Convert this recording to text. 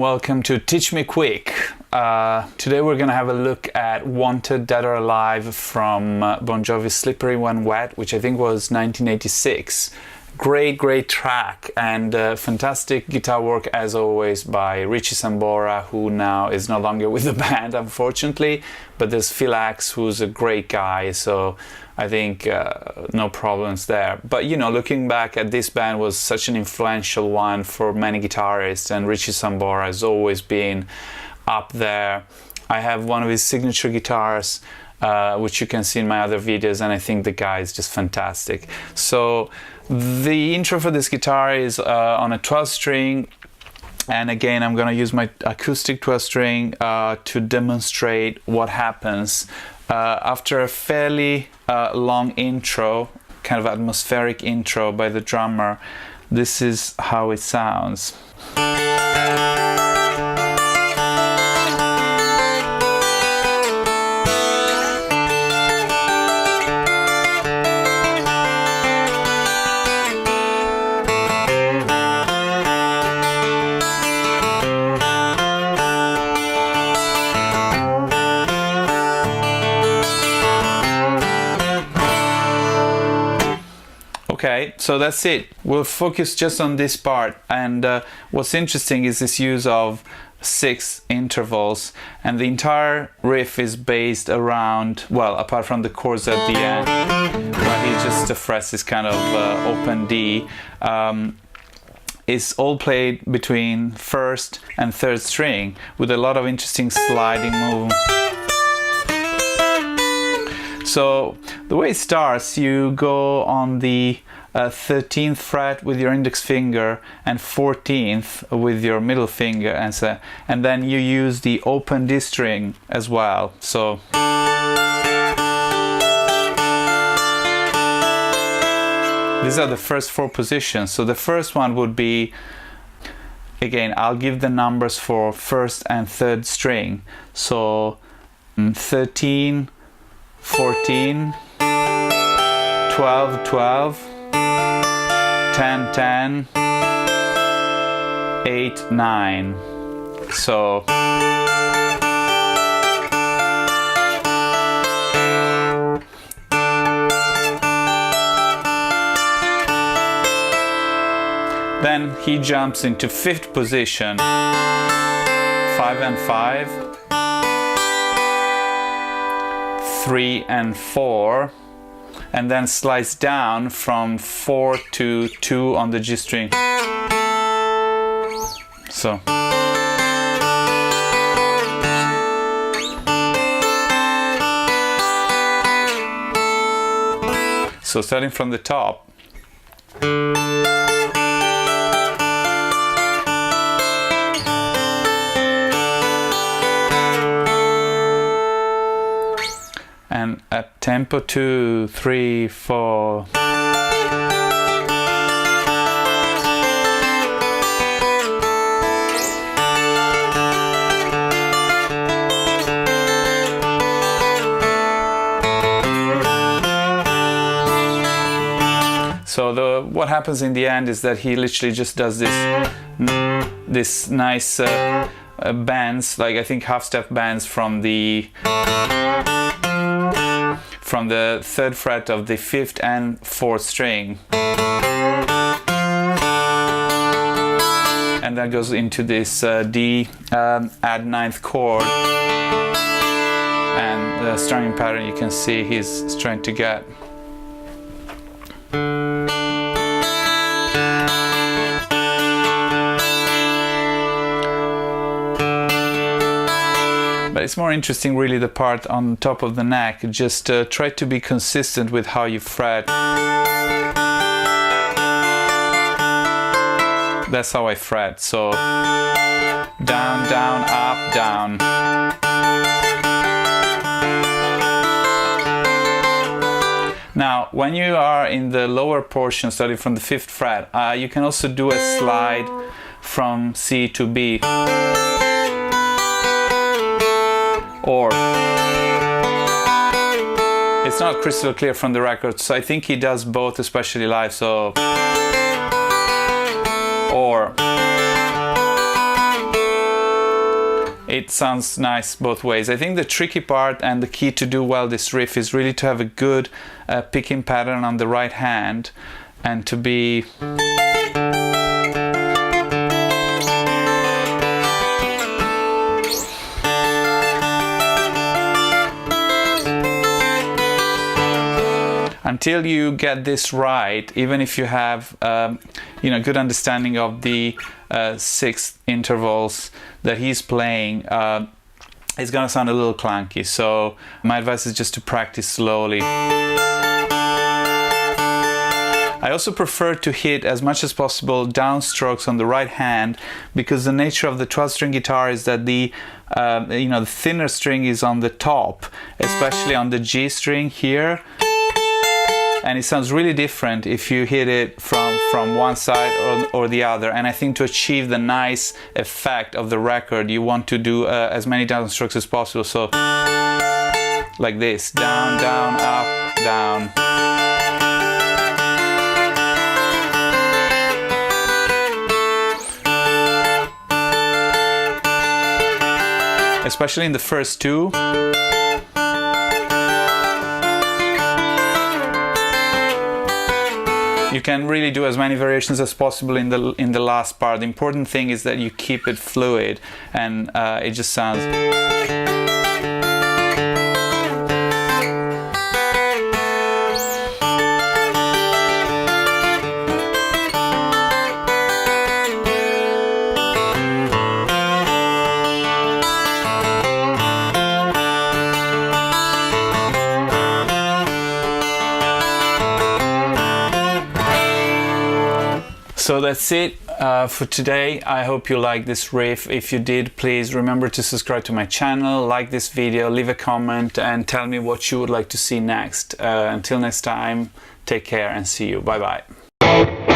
welcome to Teach Me Quick. Today we're gonna have a look at Wanted Dead or Alive from Bon Jovi's Slippery When Wet, which I think was 1986. Great track, and fantastic guitar work as always by Richie Sambora, who now is no longer with the band unfortunately, but there's Phil Axe, who's a great guy, so I think no problems there. But you know, looking back at this band was such an influential one for many guitarists, and Richie Sambora has always been up there. I have one of his signature guitars, which you can see in my other videos, and I think the guy is just fantastic. So the intro for this guitar is on a 12 string, and again I'm gonna use my acoustic 12 string to demonstrate what happens after a fairly long intro, kind of atmospheric intro by the drummer. This is how it sounds. Okay, so that's it. We'll focus just on this part, and what's interesting is this use of 6 intervals, and the entire riff is based around, well, apart from the chords at the end, where he just frets this kind of open D, it's all played between 1st and 3rd string with a lot of interesting sliding movement. So the way it starts, you go on the 13th fret with your index finger and 14th with your middle finger, and then you use the open D string as well. So these are the first 4 positions. So the first one would be, again, I'll give the numbers for 1st and 3rd string. So 13, 14, 12, 12, 10, 10, 8, 9. So then he jumps into 5th position, 5 and 5, 3 and 4, and then slides down from 4 to 2 on the G string. So starting from the top. And at tempo 2, 3, 4. So what happens in the end is that he literally just does this nice bends, like I think half-step bends from the 3rd fret of the 5th and 4th string, and that goes into this D add 9th chord, and the strumming pattern you can see he's trying to get. But it's more interesting really the part on top of the neck. Just try to be consistent with how you fret. That's how I fret. So down, down, up, down. Now, when you are in the lower portion, starting from the 5th fret, you can also do a slide from C to B. Or it's not crystal clear from the record, so I think he does both, especially live. So or it sounds nice both ways. I think the tricky part and the key to do well this riff is really to have a good picking pattern on the right hand, and to be until you get this right. Even if you have you know, good understanding of the sixth intervals that he's playing, it's gonna sound a little clunky. So my advice is just to practice slowly. I also prefer to hit as much as possible downstrokes on the right hand, because the nature of the 12-string guitar is that the you know, the thinner string is on the top, especially on the G string here. And it sounds really different if you hit it from one side or the other. And I think to achieve the nice effect of the record, you want to do as many downstrokes as possible. So like this, down, down, up, down. Especially in the first two. You can really do as many variations as possible in the last part. The important thing is that you keep it fluid, and it just sounds. So that's it for today. I hope you liked this riff. If you did, please remember to subscribe to my channel, like this video, leave a comment, and tell me what you would like to see next. Until next time, take care and see you. Bye bye.